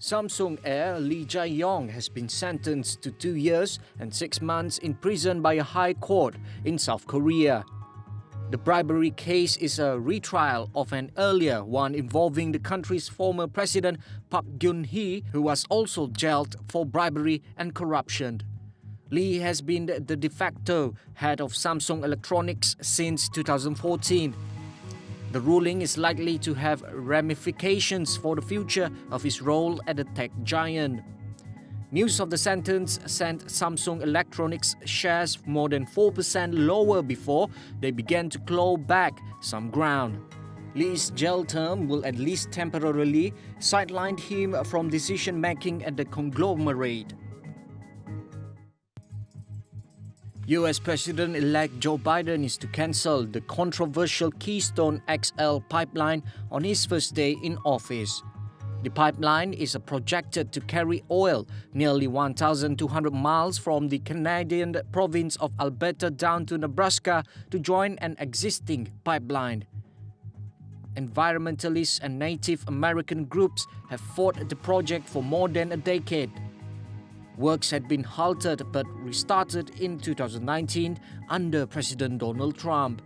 Samsung heir Lee Jae-yong has been sentenced to 2 years and 6 months in prison by a high court in South Korea. The bribery case is a retrial of an earlier one involving the country's former president Park Geun-hye, who was also jailed for bribery and corruption. Lee has been the de facto head of Samsung Electronics since 2014. The ruling is likely to have ramifications for the future of his role at the tech giant. News of the sentence sent Samsung Electronics shares more than 4% lower before they began to claw back some ground. Lee's jail term will at least temporarily sideline him from decision-making at the conglomerate. US President-elect Joe Biden is to cancel the controversial Keystone XL pipeline on his first day in office. The pipeline is projected to carry oil nearly 1,200 miles from the Canadian province of Alberta down to Nebraska to join an existing pipeline. Environmentalists and Native American groups have fought the project for more than a decade. Works had been halted but restarted in 2019 under President Donald Trump.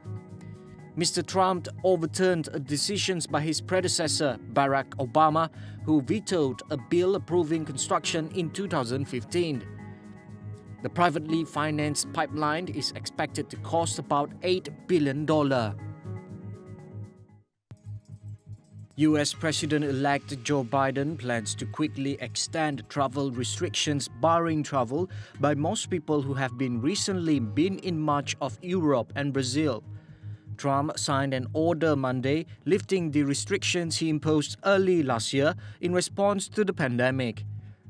Mr. Trump overturned decisions by his predecessor, Barack Obama, who vetoed a bill approving construction in 2015. The privately financed pipeline is expected to cost about $8 billion. US President-elect Joe Biden plans to quickly extend travel restrictions barring travel by most people who have recently been in much of Europe and Brazil. Trump signed an order Monday lifting the restrictions he imposed early last year in response to the pandemic.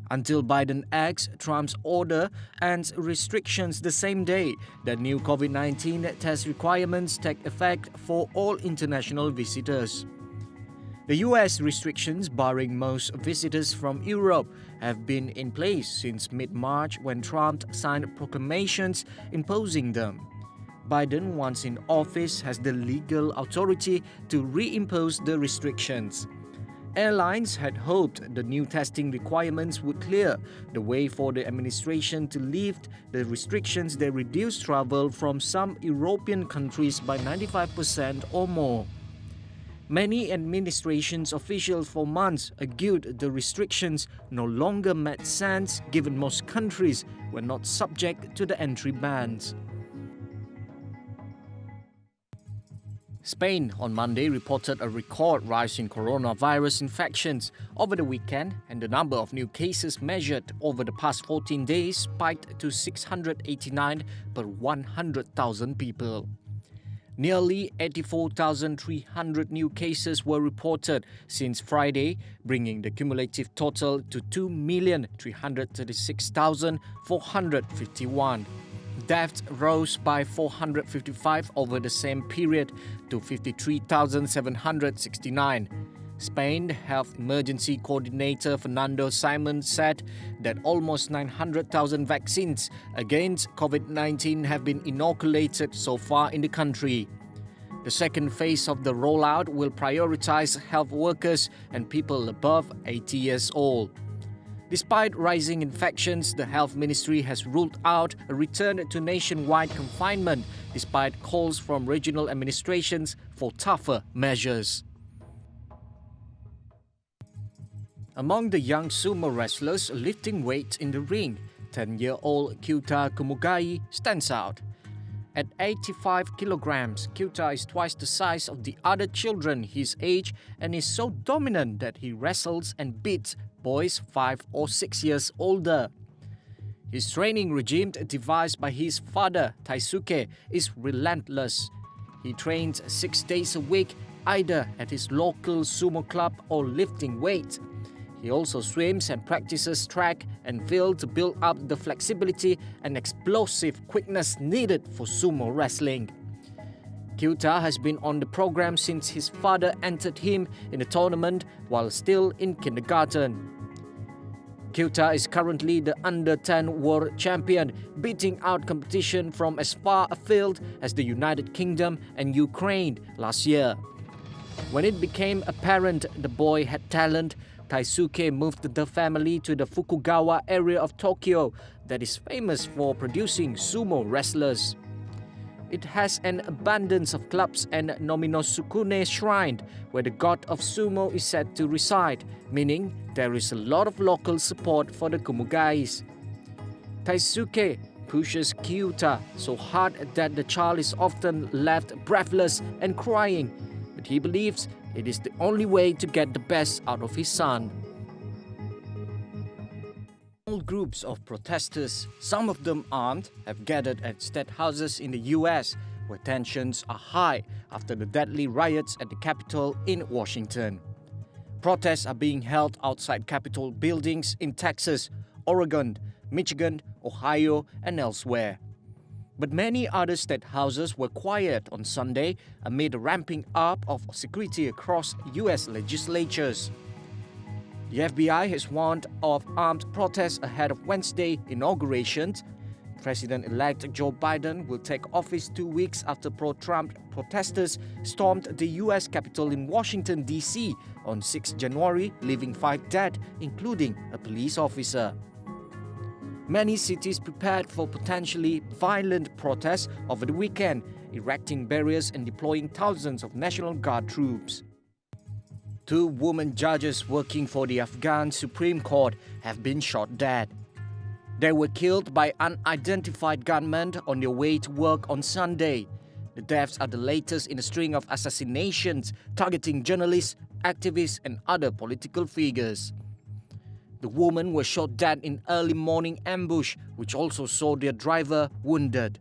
Until Biden acts, Trump's order ends restrictions the same day that new COVID-19 test requirements take effect for all international visitors. The US restrictions barring most visitors from Europe have been in place since mid-March when Trump signed proclamations imposing them. Biden, once in office, has the legal authority to reimpose the restrictions. Airlines had hoped the new testing requirements would clear the way for the administration to lift the restrictions that reduce travel from some European countries by 95% or more. Many administration's officials for months argued the restrictions no longer made sense given most countries were not subject to the entry bans. Spain on Monday reported a record rise in coronavirus infections over the weekend, and the number of new cases measured over the past 14 days spiked to 689 per 100,000 people. Nearly 84,300 new cases were reported since Friday, bringing the cumulative total to 2,336,451. Deaths rose by 455 over the same period to 53,769. Spain Health Emergency Coordinator Fernando Simon said that almost 900,000 vaccines against COVID-19 have been inoculated so far in the country. The second phase of the rollout will prioritize health workers and people above 80 years old. Despite rising infections, the Health Ministry has ruled out a return to nationwide confinement despite calls from regional administrations for tougher measures. Among the young sumo wrestlers lifting weights in the ring, 10-year-old Kyuta Kumugai stands out. At 85 kilograms, Kyuta is twice the size of the other children his age and is so dominant that he wrestles and beats boys 5 or 6 years older. His training regime, devised by his father, Taisuke, is relentless. He trains 6 days a week, either at his local sumo club or lifting weights. He also swims and practices track and field to build up the flexibility and explosive quickness needed for sumo wrestling. Kyuta has been on the program since his father entered him in the tournament while still in kindergarten. Kyuta is currently the under-10 world champion, beating out competition from as far afield as the United Kingdom and Ukraine last year. When it became apparent the boy had talent, Taisuke moved the family to the Fukugawa area of Tokyo that is famous for producing sumo wrestlers. It has an abundance of clubs and Nominosukune Shrine, where the god of sumo is said to reside, meaning there is a lot of local support for the kumugais. Taisuke pushes Kyuta so hard that the child is often left breathless and crying, but he believes it is the only way to get the best out of his son. Small groups of protesters, some of them armed, have gathered at state houses in the US, where tensions are high after the deadly riots at the Capitol in Washington. Protests are being held outside Capitol buildings in Texas, Oregon, Michigan, Ohio, and elsewhere. But many other state houses were quiet on Sunday amid a ramping up of security across US legislatures. The FBI has warned of armed protests ahead of Wednesday inaugurations. President-elect Joe Biden will take office 2 weeks after pro-Trump protesters stormed the US Capitol in Washington, D.C. on 6 January, leaving 5 dead, including a police officer. Many cities prepared for potentially violent protests over the weekend, erecting barriers and deploying thousands of National Guard troops. 2 women judges working for the Afghan Supreme Court have been shot dead. They were killed by unidentified gunmen on their way to work on Sunday. The deaths are the latest in a string of assassinations targeting journalists, activists, and other political figures. The women were shot dead in early morning ambush, which also saw their driver wounded.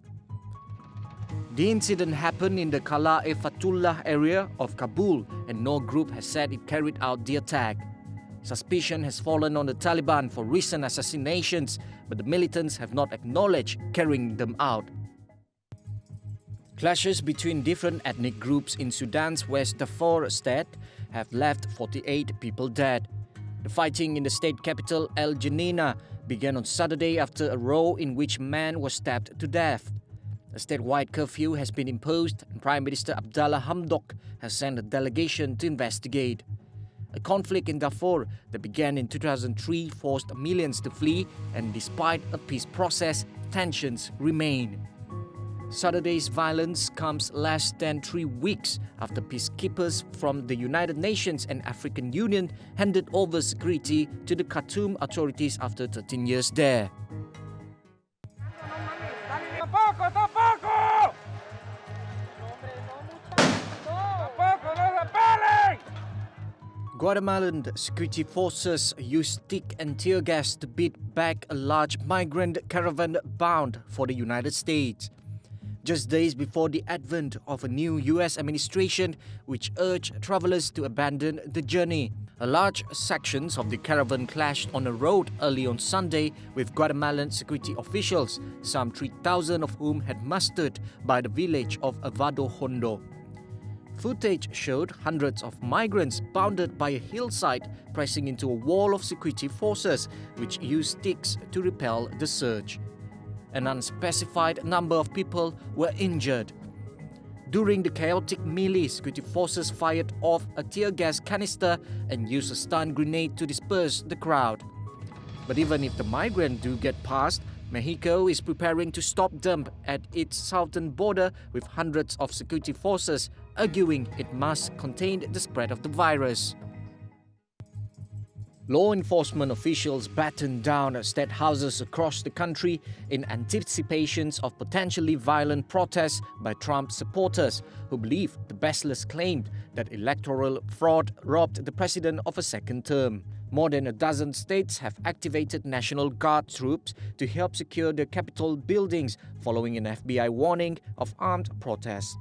The incident happened in the Kala-e-Fatullah area of Kabul, and no group has said it carried out the attack. Suspicion has fallen on the Taliban for recent assassinations, but the militants have not acknowledged carrying them out. Clashes between different ethnic groups in Sudan's West Darfur state have left 48 people dead. The fighting in the state capital El Geneina began on Saturday after a row in which a man was stabbed to death. A statewide curfew has been imposed, and Prime Minister Abdallah Hamdok has sent a delegation to investigate. A conflict in Darfur that began in 2003 forced millions to flee, and despite a peace process, tensions remain. Saturday's violence comes less than 3 weeks after peacekeepers from the United Nations and African Union handed over security to the Khartoum authorities after 13 years there. Guatemalan security forces used stick and tear gas to beat back a large migrant caravan bound for the United States. Just days before the advent of a new US administration which urged travelers to abandon the journey, a large sections of the caravan clashed on a road early on Sunday with Guatemalan security officials, some 3,000 of whom had mustered by the village of Avado Hondo. Footage showed hundreds of migrants bounded by a hillside pressing into a wall of security forces which used sticks to repel the surge. An unspecified number of people were injured. During the chaotic melee, security forces fired off a tear gas canister and used a stun grenade to disperse the crowd. But even if the migrants do get past, Mexico is preparing to stop them at its southern border with hundreds of security forces, arguing it must contain the spread of the virus. Law enforcement officials battened down state houses across the country in anticipation of potentially violent protests by Trump supporters who believe the baseless claim that electoral fraud robbed the president of a second term. More than a dozen states have activated National Guard troops to help secure the Capitol buildings following an FBI warning of armed protests.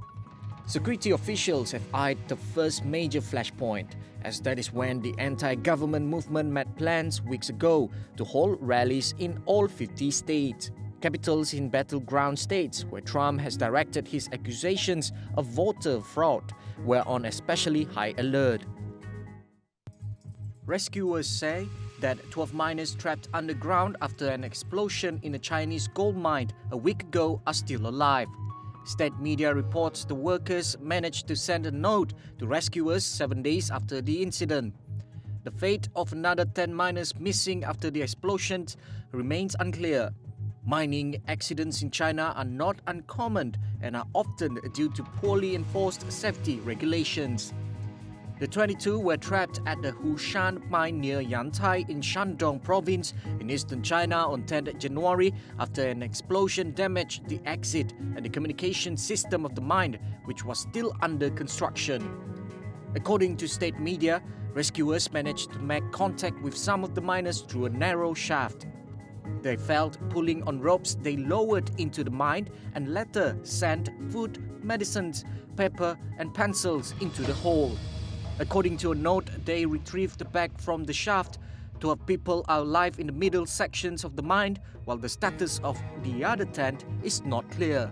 Security officials have eyed the first major flashpoint, as that is when the anti-government movement made plans weeks ago to hold rallies in all 50 states. Capitals in battleground states where Trump has directed his accusations of voter fraud were on especially high alert. Rescuers say that 12 miners trapped underground after an explosion in a Chinese gold mine a week ago are still alive. State media reports the workers managed to send a note to rescuers 7 days after the incident. The fate of another 10 miners missing after the explosions remains unclear. Mining accidents in China are not uncommon and are often due to poorly enforced safety regulations. The 22 were trapped at the Hushan mine near Yantai in Shandong province in eastern China on 10 January after an explosion damaged the exit and the communication system of the mine, which was still under construction. According to state media, rescuers managed to make contact with some of the miners through a narrow shaft. They felt pulling on ropes they lowered into the mine and later sent food, medicines, paper and pencils into the hole. According to a note they retrieved back from the shaft, 12 people are alive in the middle sections of the mine, while the status of the other 10 is not clear.